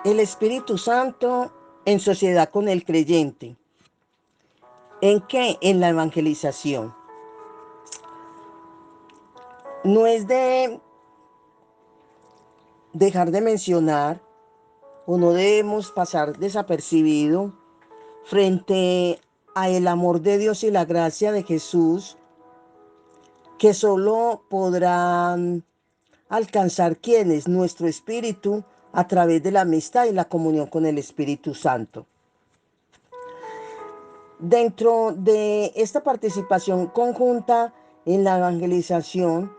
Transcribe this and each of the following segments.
El Espíritu Santo en sociedad con el creyente. ¿En qué? En la evangelización. No es de dejar de mencionar o no debemos pasar desapercibido frente a el amor de Dios y la gracia de Jesús que solo podrán alcanzar quienes nuestro espíritu a través de la amistad y la comunión con el Espíritu Santo. Dentro de esta participación conjunta en la evangelización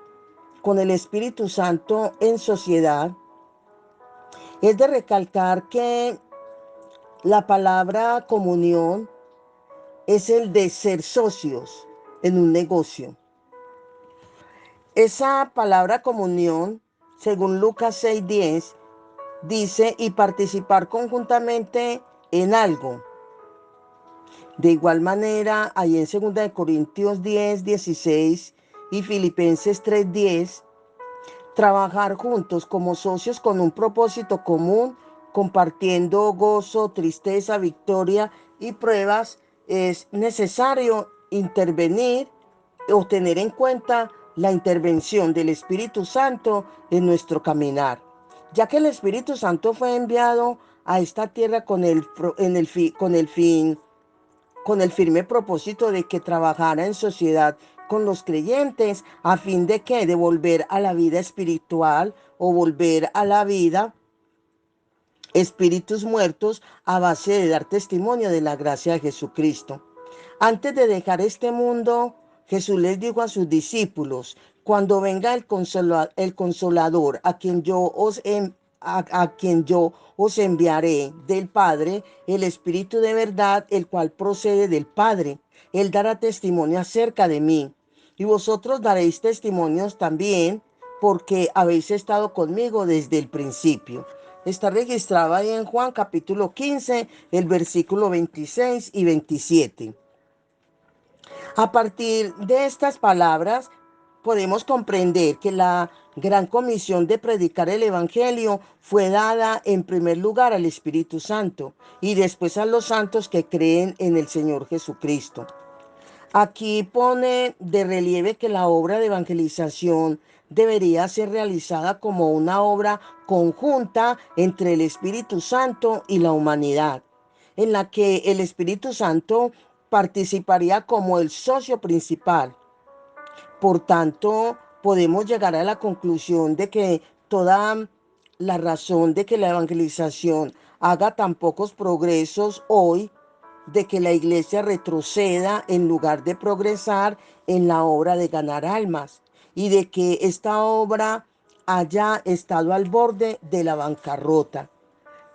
con el Espíritu Santo en sociedad, es de recalcar que la palabra comunión es el de ser socios en un negocio. Esa palabra comunión, según Lucas 6:10, dice y participar conjuntamente en algo. De igual manera, ahí en 2 Corintios 10:16 y Filipenses 3:10, trabajar juntos como socios con un propósito común, compartiendo gozo, tristeza, victoria y pruebas, es necesario intervenir o tener en cuenta la intervención del Espíritu Santo en nuestro caminar, ya que el Espíritu Santo fue enviado a esta tierra con el firme propósito de que trabajara en sociedad con los creyentes a fin de que de volver a la vida espiritual o volver a la vida espíritus muertos a base de dar testimonio de la gracia de Jesucristo. Antes de dejar este mundo, Jesús les dijo a sus discípulos: cuando venga el consolador, a quien yo os enviaré del Padre, el Espíritu de verdad, el cual procede del Padre, Él dará testimonio acerca de mí. Y vosotros daréis testimonios también, porque habéis estado conmigo desde el principio. Está registrado ahí en Juan capítulo 15, el versículo 26 y 27. A partir de estas palabras, podemos comprender que la gran comisión de predicar el Evangelio fue dada en primer lugar al Espíritu Santo y después a los santos que creen en el Señor Jesucristo. Aquí pone de relieve que la obra de evangelización debería ser realizada como una obra conjunta entre el Espíritu Santo y la humanidad, en la que el Espíritu Santo participaría como el socio principal. Por tanto, podemos llegar a la conclusión de que toda la razón de que la evangelización haga tan pocos progresos hoy, de que la iglesia retroceda en lugar de progresar en la obra de ganar almas y de que esta obra haya estado al borde de la bancarrota.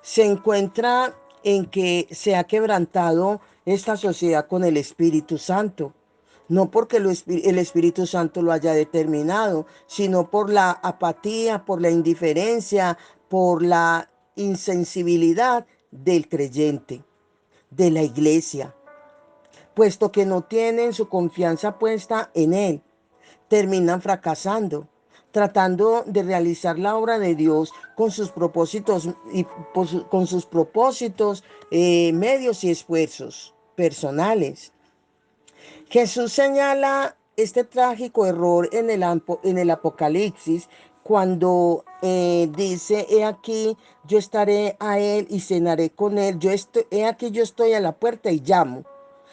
Se encuentra en que se ha quebrantado esta sociedad con el Espíritu Santo. No porque el Espíritu Santo lo haya determinado, sino por la apatía, por la indiferencia, por la insensibilidad del creyente, de la iglesia, puesto que no tienen su confianza puesta en Él, terminan fracasando, tratando de realizar la obra de Dios con sus propósitos medios y esfuerzos personales. Jesús señala este trágico error en el Apocalipsis cuando dice: he aquí yo estaré a él y cenaré con él, he aquí yo estoy a la puerta y llamo.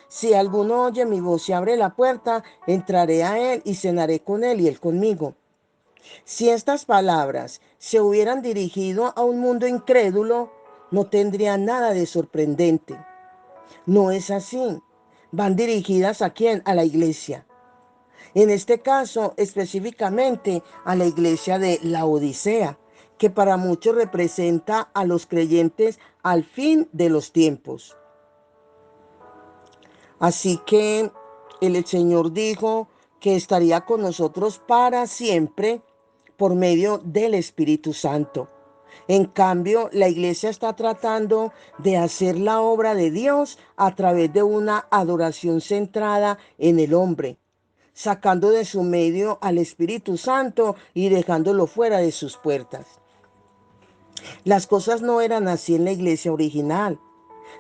Si alguno oye mi voz y abre la puerta, entraré a él y cenaré con él y él conmigo. Si estas palabras se hubieran dirigido a un mundo incrédulo, no tendría nada de sorprendente. No es así. Van dirigidas ¿a quién? A la iglesia. En este caso, específicamente a la iglesia de Laodicea, que para muchos representa a los creyentes al fin de los tiempos. Así que el Señor dijo que estaría con nosotros para siempre por medio del Espíritu Santo. En cambio, la iglesia está tratando de hacer la obra de Dios a través de una adoración centrada en el hombre, sacando de su medio al Espíritu Santo y dejándolo fuera de sus puertas. Las cosas no eran así en la iglesia original.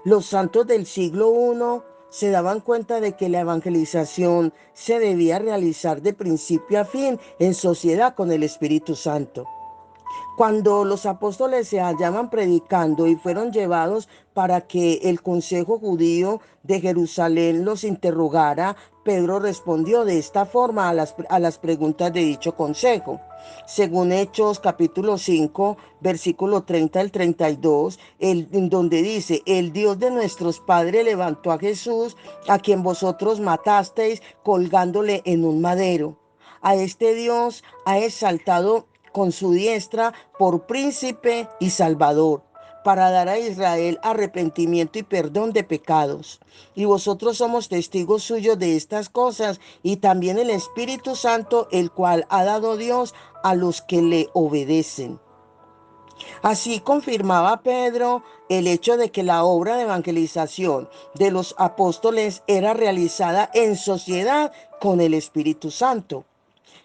Los santos del siglo I se daban cuenta de que la evangelización se debía realizar de principio a fin en sociedad con el Espíritu Santo. Cuando los apóstoles se hallaban predicando y fueron llevados para que el consejo judío de Jerusalén los interrogara, Pedro respondió de esta forma a las preguntas de dicho consejo. Según Hechos capítulo 5, versículo 30 al 32, en donde dice: el Dios de nuestros padres levantó a Jesús, a quien vosotros matasteis colgándole en un madero. A este Dios ha exaltado con su diestra por príncipe y salvador, para dar a Israel arrepentimiento y perdón de pecados. Y vosotros somos testigos suyos de estas cosas, y también el Espíritu Santo, el cual ha dado Dios a los que le obedecen. Así confirmaba Pedro el hecho de que la obra de evangelización de los apóstoles era realizada en sociedad con el Espíritu Santo.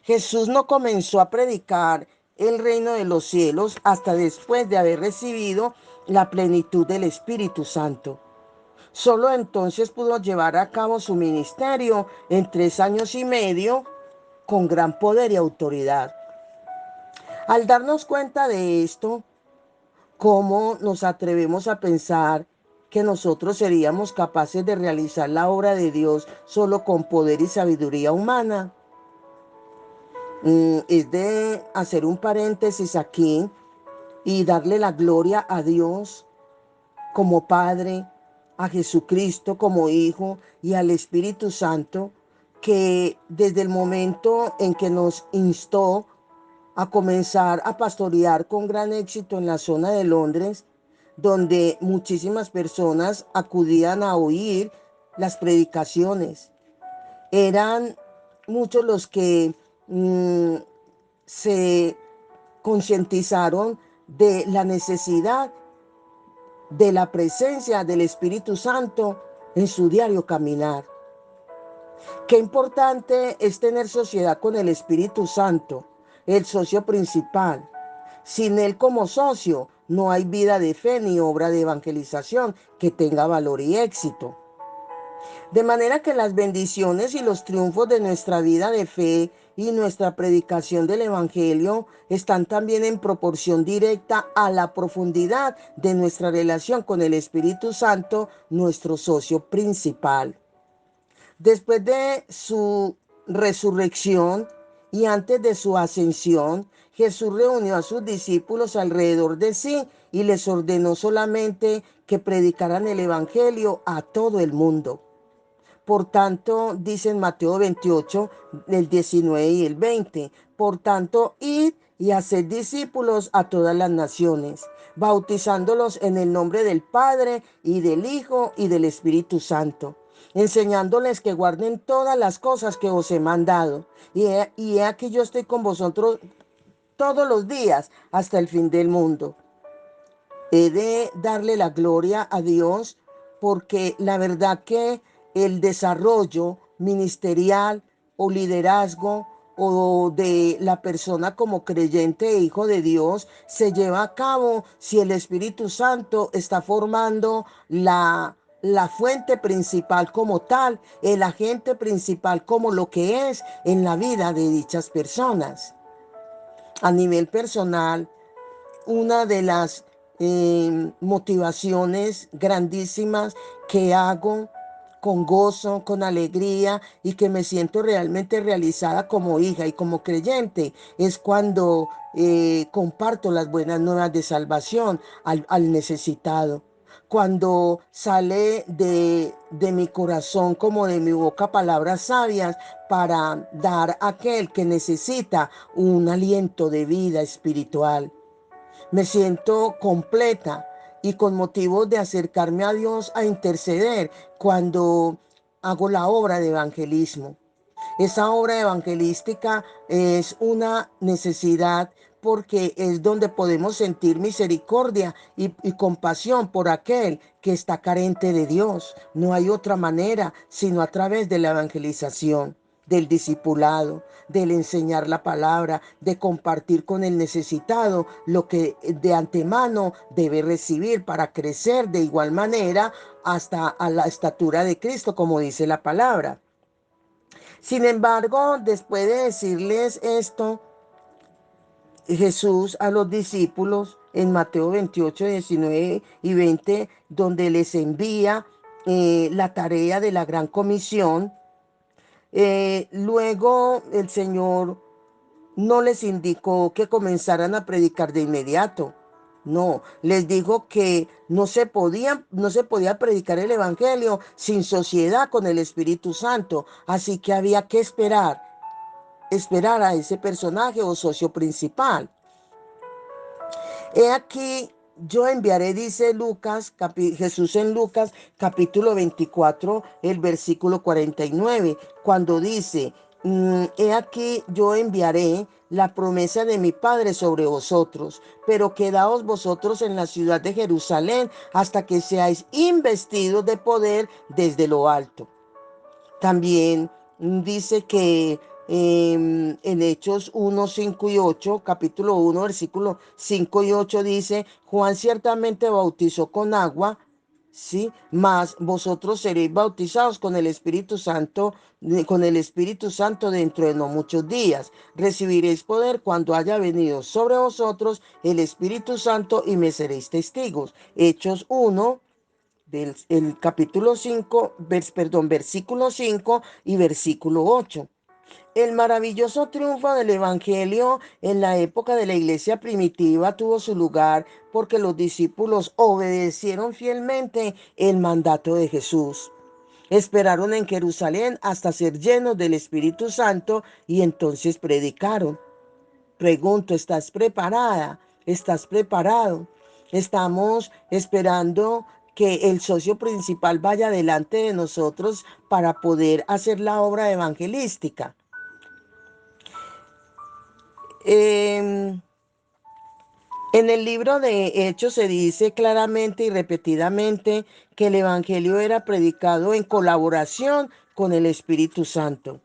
Jesús no comenzó a predicar el reino de los cielos hasta después de haber recibido la plenitud del Espíritu Santo. Solo entonces pudo llevar a cabo su ministerio en 3 años y medio con gran poder y autoridad. Al darnos cuenta de esto, ¿cómo nos atrevemos a pensar que nosotros seríamos capaces de realizar la obra de Dios solo con poder y sabiduría humana? Es de hacer un paréntesis aquí y darle la gloria a Dios como Padre, a Jesucristo como Hijo y al Espíritu Santo, que desde el momento en que nos instó a comenzar a pastorear con gran éxito en la zona de Londres, donde muchísimas personas acudían a oír las predicaciones. Eran muchos los que se concientizaron de la necesidad de la presencia del Espíritu Santo en su diario caminar. Qué importante es tener sociedad con el Espíritu Santo, el socio principal. Sin él como socio, no hay vida de fe ni obra de evangelización que tenga valor y éxito. De manera que las bendiciones y los triunfos de nuestra vida de fe y nuestra predicación del Evangelio están también en proporción directa a la profundidad de nuestra relación con el Espíritu Santo, nuestro socio principal. Después de su resurrección y antes de su ascensión, Jesús reunió a sus discípulos alrededor de sí y les ordenó solamente que predicaran el Evangelio a todo el mundo. Por tanto, dice en Mateo 28, el 19 y el 20, por tanto, id y haced discípulos a todas las naciones, bautizándolos en el nombre del Padre y del Hijo y del Espíritu Santo, enseñándoles que guarden todas las cosas que os he mandado. Y he aquí yo estoy con vosotros todos los días hasta el fin del mundo. He de darle la gloria a Dios porque la verdad que el desarrollo ministerial o liderazgo o de la persona como creyente e hijo de Dios se lleva a cabo si el Espíritu Santo está formando la fuente principal como tal, el agente principal como lo que es en la vida de dichas personas. A nivel personal, una de las motivaciones grandísimas que hago con gozo, con alegría y que me siento realmente realizada como hija y como creyente es cuando comparto las buenas nuevas de salvación al necesitado. Cuando sale de mi corazón como de mi boca palabras sabias para dar a aquel que necesita un aliento de vida espiritual. Me siento completa y con motivos de acercarme a Dios a interceder cuando hago la obra de evangelismo. Esa obra evangelística es una necesidad porque es donde podemos sentir misericordia y compasión por aquel que está carente de Dios. No hay otra manera sino a través de la evangelización. del discipulado, del enseñar la palabra, de compartir con el necesitado lo que de antemano debe recibir para crecer de igual manera hasta a la estatura de Cristo, como dice la palabra. Sin embargo, después de decirles esto, Jesús a los discípulos en Mateo 28, 19 y 20, donde les envía la tarea de la gran comisión. Luego el Señor no les indicó que comenzaran a predicar de inmediato. No, les dijo que no se podía predicar el evangelio sin sociedad con el Espíritu Santo. Así que había que esperar a ese personaje o socio principal. He aquí, yo enviaré, dice Lucas, Jesús en Lucas capítulo 24, el versículo 49, cuando dice, he aquí, yo enviaré la promesa de mi Padre sobre vosotros, pero quedaos vosotros en la ciudad de Jerusalén hasta que seáis investidos de poder desde lo alto. También dice que en Hechos 1, 5 y 8, capítulo 1, versículo 5 y 8 dice, Juan ciertamente bautizó con agua, ¿sí? Mas vosotros seréis bautizados con el Espíritu Santo dentro de no muchos días. Recibiréis poder cuando haya venido sobre vosotros el Espíritu Santo y me seréis testigos. Hechos 1, el capítulo 5, versículo 5 y versículo 8. El maravilloso triunfo del Evangelio en la época de la iglesia primitiva tuvo su lugar porque los discípulos obedecieron fielmente el mandato de Jesús. Esperaron en Jerusalén hasta ser llenos del Espíritu Santo y entonces predicaron. Pregunto, ¿estás preparada? ¿Estás preparado? Estamos esperando que el socio principal vaya delante de nosotros para poder hacer la obra evangelística. En el libro de Hechos se dice claramente y repetidamente que el Evangelio era predicado en colaboración con el Espíritu Santo.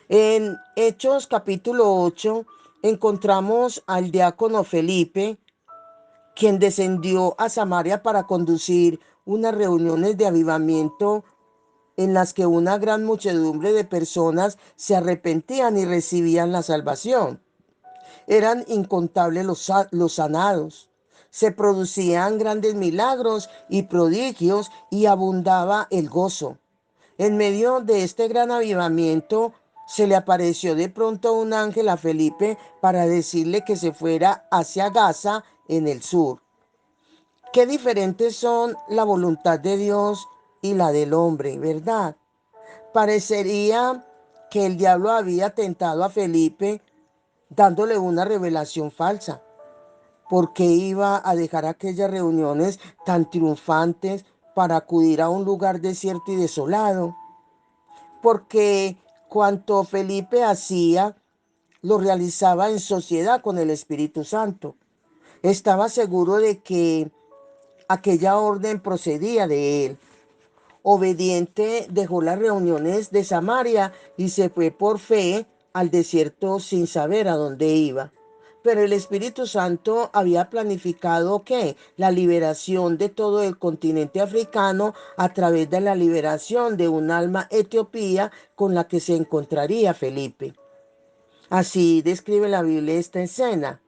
En Hechos capítulo 8 encontramos al diácono Felipe, quien descendió a Samaria para conducir unas reuniones de avivamiento en las que una gran muchedumbre de personas se arrepentían y recibían la salvación. Eran incontables los sanados. Se producían grandes milagros y prodigios y abundaba el gozo. En medio de este gran avivamiento, se le apareció de pronto un ángel a Felipe para decirle que se fuera hacia Gaza en el sur. Qué diferentes son la voluntad de Dios y la del hombre, ¿verdad? Parecería que el diablo había tentado a Felipe dándole una revelación falsa, porque iba a dejar aquellas reuniones tan triunfantes para acudir a un lugar desierto y desolado, porque cuanto Felipe hacía, lo realizaba en sociedad con el Espíritu Santo. Estaba seguro de que aquella orden procedía de él. Obediente, dejó las reuniones de Samaria y se fue por fe al desierto sin saber a dónde iba. Pero el Espíritu Santo había planificado que la liberación de todo el continente africano a través de la liberación de un alma etiopía con la que se encontraría Felipe. Así describe la Biblia esta escena.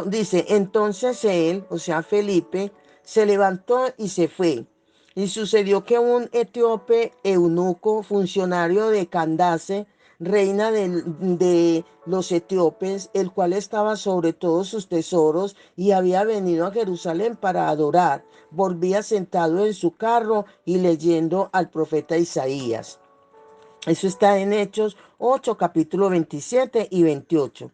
Dice, entonces él, o sea, Felipe, se levantó y se fue. Y sucedió que un etíope eunuco, funcionario de Candace, reina de los etíopes, el cual estaba sobre todos sus tesoros y había venido a Jerusalén para adorar, volvía sentado en su carro y leyendo al profeta Isaías. Eso está en Hechos 8, capítulo 27 y 28.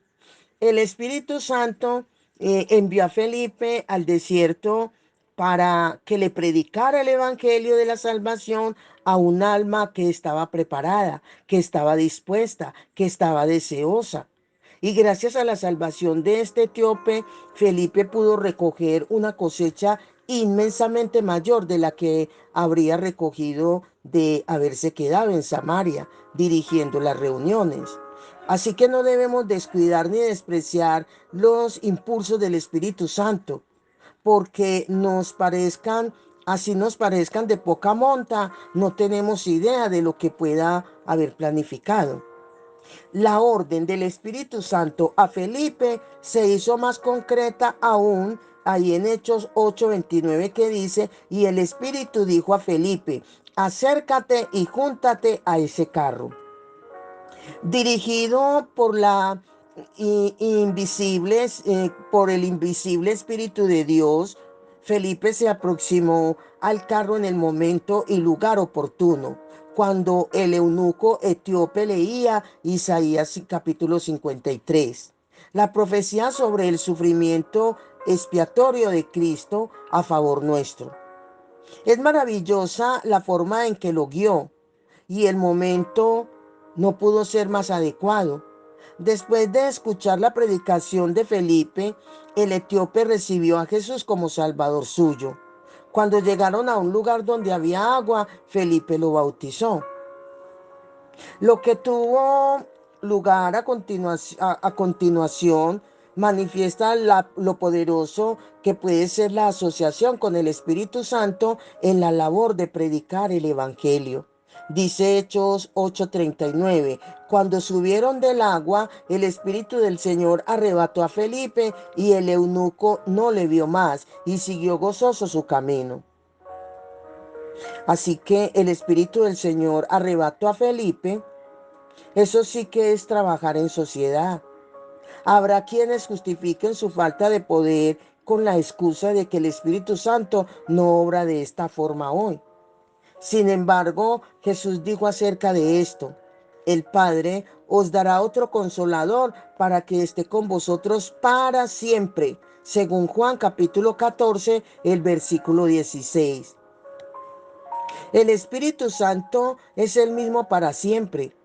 El Espíritu Santo envió a Felipe al desierto para que le predicara el Evangelio de la salvación a un alma que estaba preparada, que estaba dispuesta, que estaba deseosa. Y gracias a la salvación de este etíope, Felipe pudo recoger una cosecha inmensamente mayor de la que habría recogido de haberse quedado en Samaria dirigiendo las reuniones. Así que no debemos descuidar ni despreciar los impulsos del Espíritu Santo, porque así nos parezcan de poca monta, no tenemos idea de lo que pueda haber planificado. La orden del Espíritu Santo a Felipe se hizo más concreta aún ahí en Hechos 8:29 que dice, y el Espíritu dijo a Felipe, acércate y júntate a ese carro. Dirigido por el invisible Espíritu de Dios, Felipe se aproximó al carro en el momento y lugar oportuno, cuando el eunuco etíope leía Isaías capítulo 53, la profecía sobre el sufrimiento expiatorio de Cristo a favor nuestro. Es maravillosa la forma en que lo guió y el momento no pudo ser más adecuado. Después de escuchar la predicación de Felipe, el etíope recibió a Jesús como Salvador suyo. Cuando llegaron a un lugar donde había agua, Felipe lo bautizó. Lo que tuvo lugar a continuación manifiesta lo poderoso que puede ser la asociación con el Espíritu Santo en la labor de predicar el Evangelio. Dice Hechos 8:39, cuando subieron del agua, el Espíritu del Señor arrebató a Felipe y el eunuco no le vio más y siguió gozoso su camino. Así que el Espíritu del Señor arrebató a Felipe. Eso sí que es trabajar en sociedad. Habrá quienes justifiquen su falta de poder con la excusa de que el Espíritu Santo no obra de esta forma hoy. Sin embargo, Jesús dijo acerca de esto, el Padre os dará otro consolador para que esté con vosotros para siempre, según Juan capítulo 14, el versículo 16. El Espíritu Santo es el mismo para siempre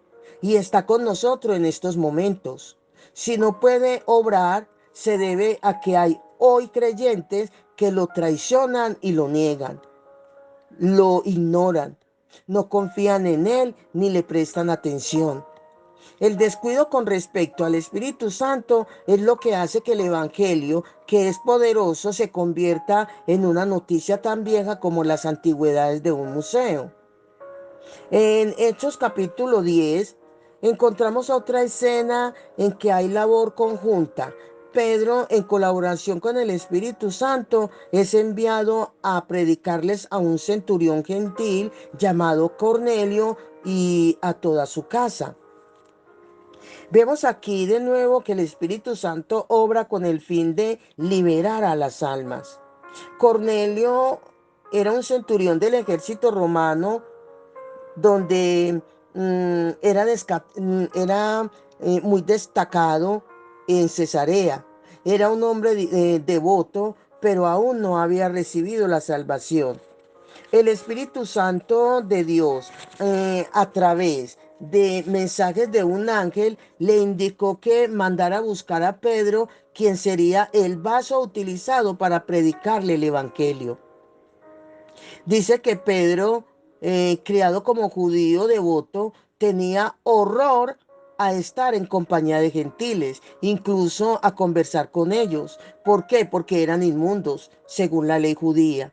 y está con nosotros en estos momentos. Si no puede obrar, se debe a que hay hoy creyentes que lo traicionan y lo niegan, lo ignoran, no confían en él ni le prestan atención. El descuido con respecto al Espíritu Santo es lo que hace que el Evangelio, que es poderoso, se convierta en una noticia tan vieja como las antigüedades de un museo. En Hechos capítulo 10 encontramos otra escena en que hay labor conjunta. Pedro, en colaboración con el Espíritu Santo, es enviado a predicarles a un centurión gentil llamado Cornelio y a toda su casa. Vemos aquí de nuevo que el Espíritu Santo obra con el fin de liberar a las almas. Cornelio era un centurión del ejército romano donde era muy destacado en Cesarea. Era un hombre devoto, pero aún no había recibido la salvación. El Espíritu Santo de Dios, a través de mensajes de un ángel, le indicó que mandara a buscar a Pedro, quien sería el vaso utilizado para predicarle el Evangelio. Dice que Pedro, criado como judío devoto, tenía horror a estar en compañía de gentiles, incluso a conversar con ellos. ¿Por qué? Porque eran inmundos, según la ley judía.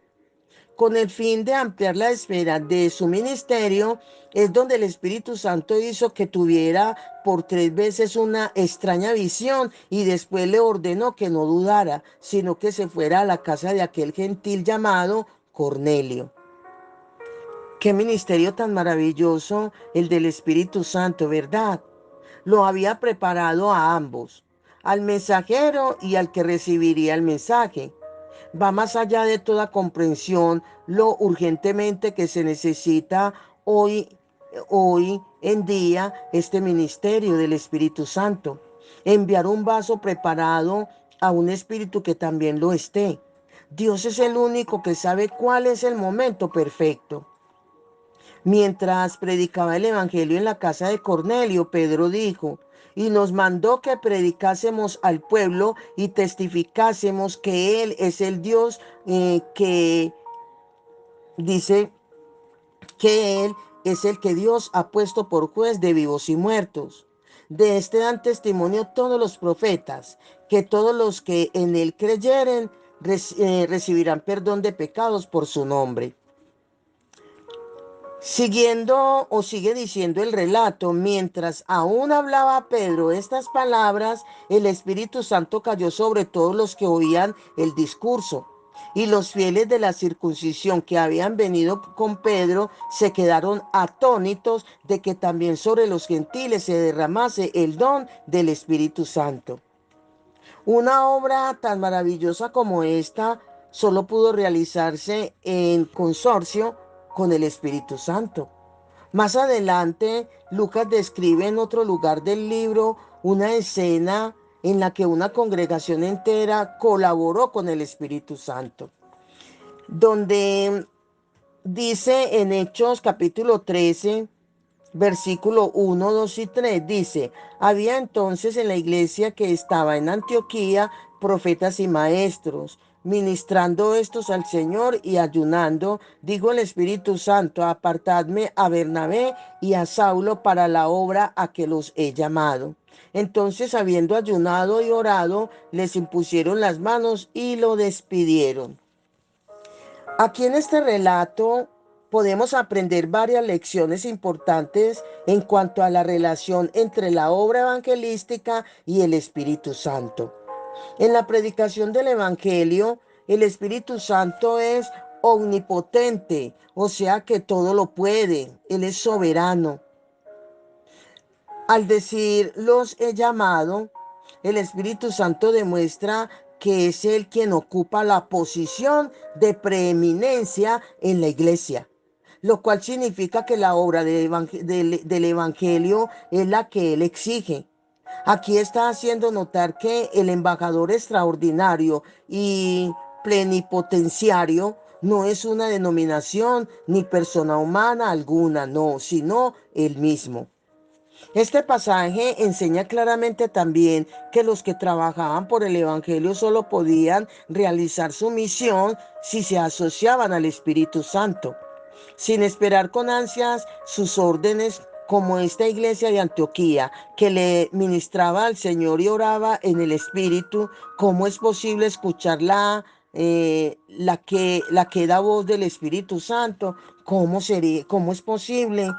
Con el fin de ampliar la esfera de su ministerio, es donde el Espíritu Santo hizo que tuviera por 3 veces una extraña visión y después le ordenó que no dudara, sino que se fuera a la casa de aquel gentil llamado Cornelio. Qué ministerio tan maravilloso el del Espíritu Santo, ¿verdad? Lo había preparado a ambos, al mensajero y al que recibiría el mensaje. Va más allá de toda comprensión lo urgentemente que se necesita hoy en día este ministerio del Espíritu Santo. Enviar un vaso preparado a un espíritu que también lo esté. Dios es el único que sabe cuál es el momento perfecto. Mientras predicaba el Evangelio en la casa de Cornelio, Pedro dijo, y nos mandó que predicásemos al pueblo y testificásemos que Él es el Dios que dice que Él es el que Dios ha puesto por juez de vivos y muertos. De este dan testimonio todos los profetas, que todos los que en Él creyeren recibirán perdón de pecados por su nombre. Siguiendo o sigue diciendo el relato, mientras aún hablaba Pedro estas palabras, el Espíritu Santo cayó sobre todos los que oían el discurso. Y los fieles de la circuncisión que habían venido con Pedro se quedaron atónitos de que también sobre los gentiles se derramase el don del Espíritu Santo. Una obra tan maravillosa como esta solo pudo realizarse en consorcio con el Espíritu Santo. Más adelante, Lucas describe en otro lugar del libro una escena en la que una congregación entera colaboró con el Espíritu Santo, donde dice en Hechos capítulo 13, versículo 1, 2 y 3, dice: había entonces en la iglesia que estaba en Antioquía profetas y maestros, ministrando estos al Señor y ayunando, dijo el Espíritu Santo: apartadme a Bernabé y a Saulo para la obra a que los he llamado. Entonces, habiendo ayunado y orado, les impusieron las manos y lo despidieron. Aquí en este relato podemos aprender varias lecciones importantes en cuanto a la relación entre la obra evangelística y el Espíritu Santo. En la predicación del Evangelio, el Espíritu Santo es omnipotente, o sea que todo lo puede, Él es soberano. Al decir los he llamado, el Espíritu Santo demuestra que es Él quien ocupa la posición de preeminencia en la iglesia, lo cual significa que la obra del Evangelio es la que Él exige. Aquí está haciendo notar que el embajador extraordinario y plenipotenciario no es una denominación ni persona humana alguna, no, sino Él mismo. Este pasaje enseña claramente también que los que trabajaban por el Evangelio solo podían realizar su misión si se asociaban al Espíritu Santo, sin esperar con ansias sus órdenes, como esta iglesia de Antioquía, que le ministraba al Señor y oraba en el Espíritu. ¿Cómo es posible escuchar la que da voz del Espíritu Santo? ¿Cómo es posible?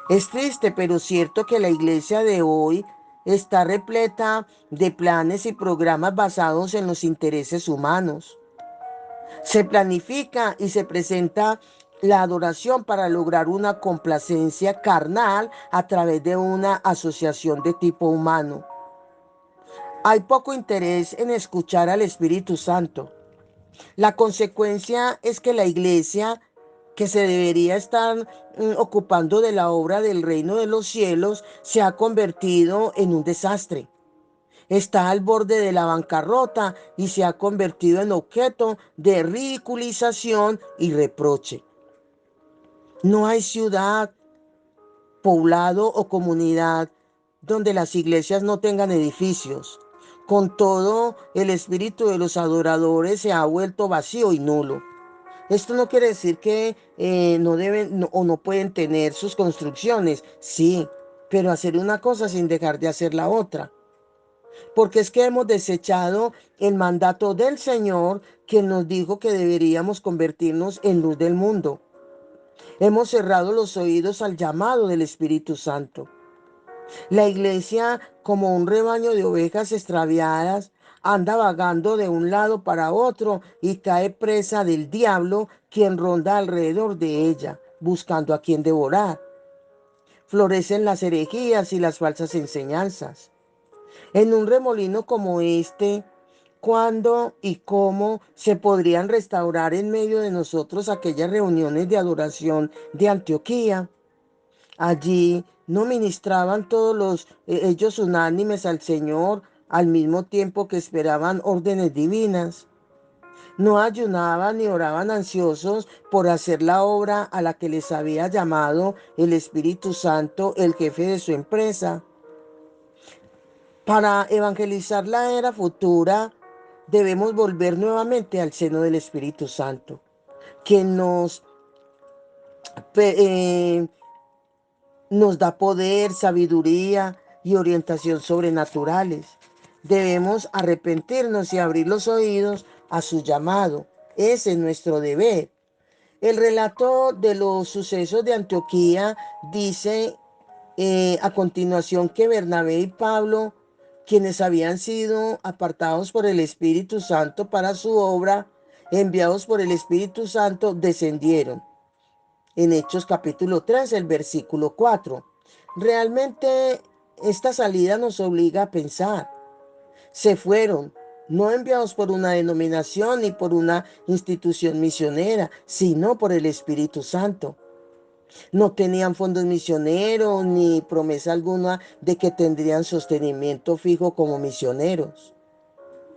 Es triste, pero cierto que la iglesia de hoy está repleta de planes y programas basados en los intereses humanos. Se planifica y se presenta la adoración para lograr una complacencia carnal a través de una asociación de tipo humano. Hay poco interés en escuchar al Espíritu Santo. La consecuencia es que la iglesia, que se debería estar ocupando de la obra del reino de los cielos, se ha convertido en un desastre. Está al borde de la bancarrota y se ha convertido en objeto de ridiculización y reproche. No hay ciudad, poblado o comunidad donde las iglesias no tengan edificios. Con todo, el espíritu de los adoradores se ha vuelto vacío y nulo. Esto no quiere decir que no deben o no pueden tener sus construcciones, sí, pero hacer una cosa sin dejar de hacer la otra. Porque es que hemos desechado el mandato del Señor, que nos dijo que deberíamos convertirnos en luz del mundo. Hemos cerrado los oídos al llamado del Espíritu Santo. La iglesia, como un rebaño de ovejas extraviadas, anda vagando de un lado para otro y cae presa del diablo, quien ronda alrededor de ella, buscando a quien devorar. Florecen las herejías y las falsas enseñanzas. En un remolino como este, ¿cuándo y cómo se podrían restaurar en medio de nosotros aquellas reuniones de adoración de Antioquía? Allí no ministraban ellos unánimes al Señor al mismo tiempo que esperaban órdenes divinas. No ayunaban ni oraban ansiosos por hacer la obra a la que les había llamado el Espíritu Santo, el jefe de su empresa. Para evangelizar la era futura, debemos volver nuevamente al seno del Espíritu Santo, que eh, nos da poder, sabiduría y orientación sobrenaturales. Debemos arrepentirnos y abrir los oídos a su llamado. Ese es nuestro deber. El relato de los sucesos de Antioquía dice a continuación que Bernabé y Pablo, quienes habían sido apartados por el Espíritu Santo para su obra, enviados por el Espíritu Santo, descendieron. En Hechos capítulo 3, el versículo 4. Realmente esta salida nos obliga a pensar. Se fueron, no enviados por una denominación ni por una institución misionera, sino por el Espíritu Santo. No tenían fondos misioneros ni promesa alguna de que tendrían sostenimiento fijo como misioneros.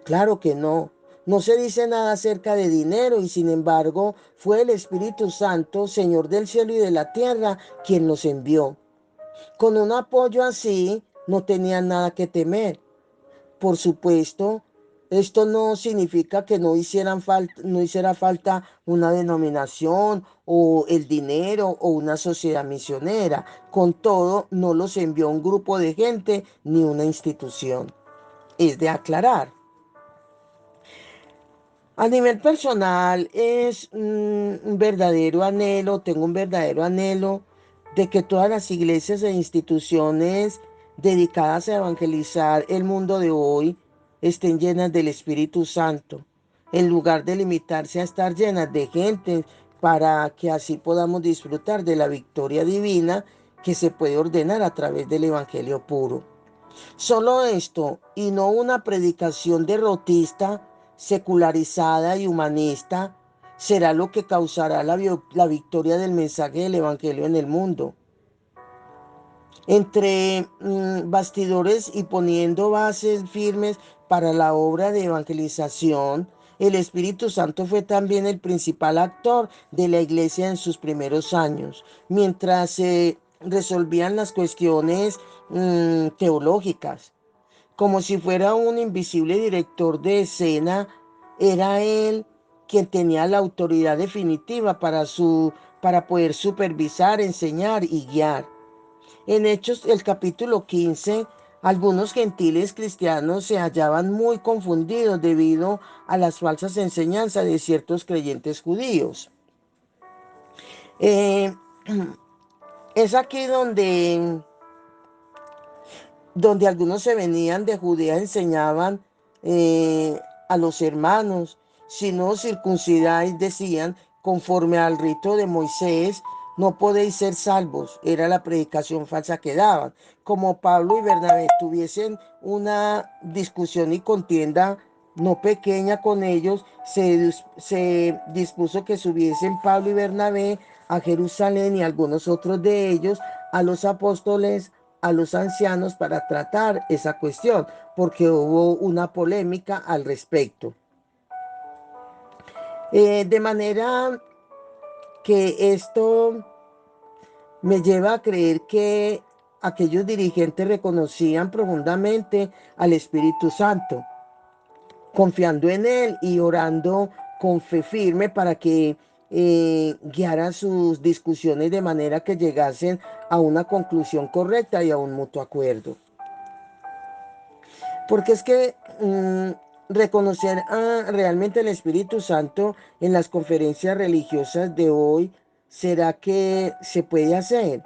Claro que no. No se dice nada acerca de dinero y sin embargo fue el Espíritu Santo, Señor del cielo y de la tierra, quien los envió. Con un apoyo así no tenían nada que temer. Por supuesto, esto no significa que no hiciera falta una denominación o el dinero o una sociedad misionera. Con todo, no los envió un grupo de gente ni una institución. Es de aclarar. A nivel personal es un verdadero anhelo, tengo un verdadero anhelo de que todas las iglesias e instituciones dedicadas a evangelizar el mundo de hoy estén llenas del Espíritu Santo, en lugar de limitarse a estar llenas de gente para que así podamos disfrutar de la victoria divina que se puede ordenar a través del Evangelio puro. Solo esto y no una predicación derrotista, secularizada y humanista será lo que causará la victoria del mensaje del Evangelio en el mundo. Entre bastidores y poniendo bases firmes para la obra de evangelización, el Espíritu Santo fue también el principal actor de la iglesia en sus primeros años, mientras se resolvían las cuestiones teológicas como si fuera un invisible director de escena, era él quien tenía la autoridad definitiva para poder supervisar, enseñar y guiar. En Hechos, el capítulo 15, algunos gentiles cristianos se hallaban muy confundidos debido a las falsas enseñanzas de ciertos creyentes judíos. Eh, es aquí donde algunos se venían de Judea enseñaban a los hermanos, si no circuncidáis, decían, conforme al rito de Moisés, no podéis ser salvos. Era la predicación falsa que daban. Como Pablo y Bernabé tuviesen una discusión y contienda no pequeña con ellos, se dispuso que subiesen Pablo y Bernabé a Jerusalén y algunos otros de ellos a los apóstoles, a los ancianos para tratar esa cuestión, porque hubo una polémica al respecto. De manera que esto me lleva a creer que aquellos dirigentes reconocían profundamente al Espíritu Santo, confiando en Él y orando con fe firme para que guiara sus discusiones de manera que llegasen a una conclusión correcta y a un mutuo acuerdo. Porque es que reconocer realmente el Espíritu Santo en las conferencias religiosas de hoy, ¿será que se puede hacer?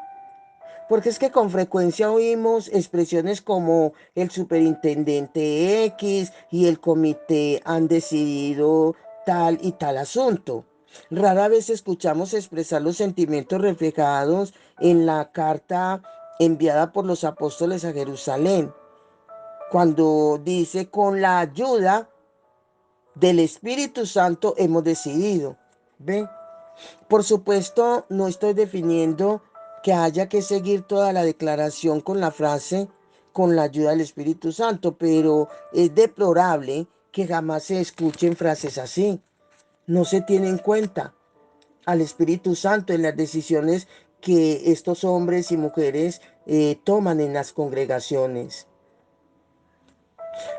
Porque es que con frecuencia oímos expresiones como el superintendente X y el comité han decidido tal y tal asunto. Rara vez escuchamos expresar los sentimientos reflejados en la carta enviada por los apóstoles a Jerusalén, cuando dice con la ayuda del Espíritu Santo hemos decidido. ¿Ve? Por supuesto, no estoy definiendo que haya que seguir toda la declaración con la frase con la ayuda del Espíritu Santo, pero es deplorable que jamás se escuchen frases así. No se tiene en cuenta al Espíritu Santo en las decisiones que estos hombres y mujeres toman en las congregaciones.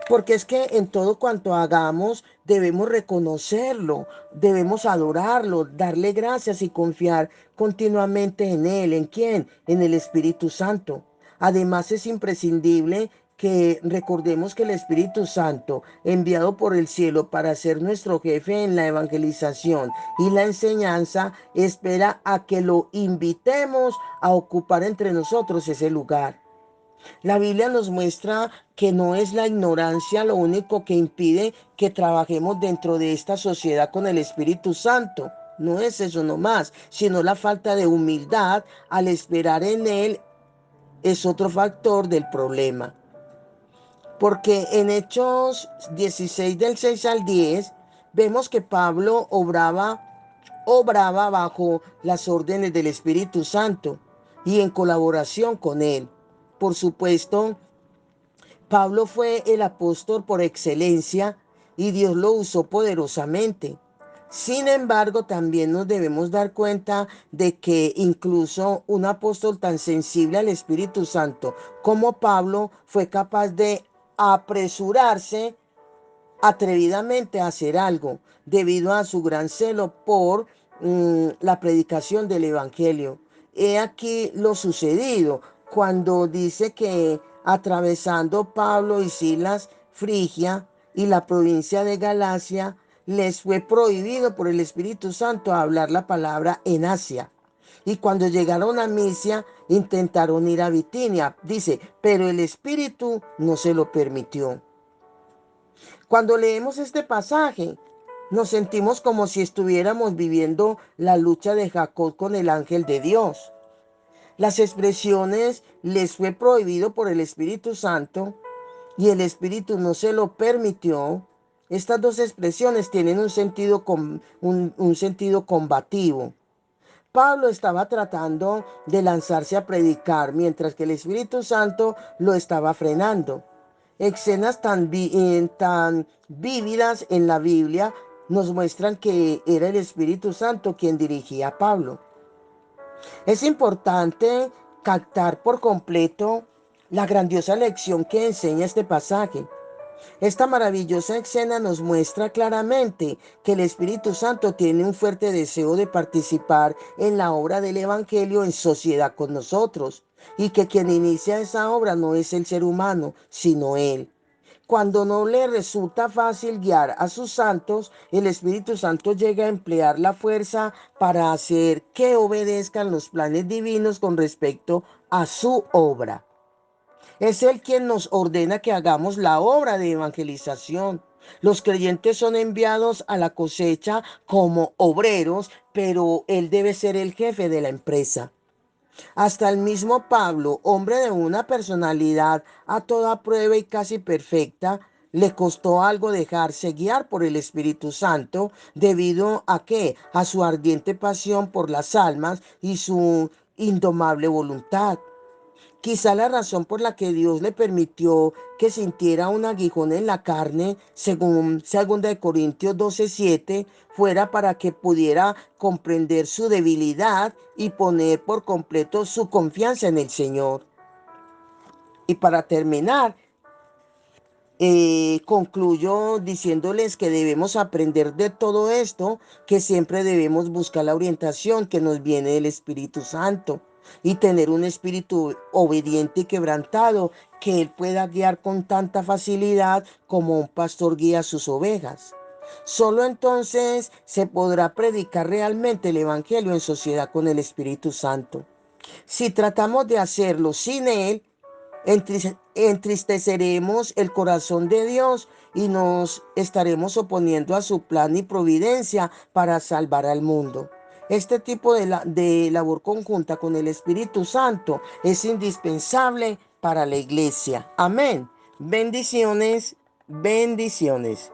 Porque es que en todo cuanto hagamos debemos reconocerlo, debemos adorarlo, darle gracias y confiar continuamente en Él. ¿En quién? En el Espíritu Santo. Además es imprescindible que recordemos que el Espíritu Santo, enviado por el cielo para ser nuestro jefe en la evangelización y la enseñanza, espera a que lo invitemos a ocupar entre nosotros ese lugar. La Biblia nos muestra que no es la ignorancia lo único que impide que trabajemos dentro de esta sociedad con el Espíritu Santo. No es eso nomás, sino la falta de humildad al esperar en Él es otro factor del problema. Porque en Hechos 16 del 6 al 10 vemos que Pablo obraba bajo las órdenes del Espíritu Santo y en colaboración con Él. Por supuesto, Pablo fue el apóstol por excelencia y Dios lo usó poderosamente. Sin embargo, también nos debemos dar cuenta de que incluso un apóstol tan sensible al Espíritu Santo como Pablo fue capaz de apresurarse atrevidamente a hacer algo debido a su gran celo por la predicación del Evangelio. He aquí lo sucedido cuando dice que atravesando Pablo y Silas Frigia y la provincia de Galacia, les fue prohibido por el Espíritu Santo hablar la palabra en Asia. Y cuando llegaron a Misia, intentaron ir a Bitinia. Dice, pero el Espíritu no se lo permitió. Cuando leemos este pasaje, nos sentimos como si estuviéramos viviendo la lucha de Jacob con el ángel de Dios. Las expresiones les fue prohibido por el Espíritu Santo y el Espíritu no se lo permitió. Estas dos expresiones tienen un sentido combativo. Pablo estaba tratando de lanzarse a predicar, mientras que el Espíritu Santo lo estaba frenando. Escenas tan vívidas en la Biblia nos muestran que era el Espíritu Santo quien dirigía a Pablo. Es importante captar por completo la grandiosa lección que enseña este pasaje. Esta maravillosa escena nos muestra claramente que el Espíritu Santo tiene un fuerte deseo de participar en la obra del Evangelio en sociedad con nosotros y que quien inicia esa obra no es el ser humano, sino Él. Cuando no le resulta fácil guiar a sus santos, el Espíritu Santo llega a emplear la fuerza para hacer que obedezcan los planes divinos con respecto a su obra. Es Él quien nos ordena que hagamos la obra de evangelización. Los creyentes son enviados a la cosecha como obreros, pero Él debe ser el jefe de la empresa. Hasta el mismo Pablo, hombre de una personalidad a toda prueba y casi perfecta, le costó algo dejarse guiar por el Espíritu Santo debido a qué? A su ardiente pasión por las almas y su indomable voluntad. Quizá la razón por la que Dios le permitió que sintiera un aguijón en la carne, según 2 Corintios 12:7, fuera para que pudiera comprender su debilidad y poner por completo su confianza en el Señor. Y para terminar, concluyo diciéndoles que debemos aprender de todo esto, que siempre debemos buscar la orientación que nos viene del Espíritu Santo y tener un espíritu obediente y quebrantado que Él pueda guiar con tanta facilidad como un pastor guía a sus ovejas. Solo entonces se podrá predicar realmente el Evangelio en sociedad con el Espíritu Santo. Si tratamos de hacerlo sin Él, entristeceremos el corazón de Dios y nos estaremos oponiendo a su plan y providencia para salvar al mundo. Este tipo de labor conjunta con el Espíritu Santo es indispensable para la iglesia. Amén. Bendiciones, bendiciones.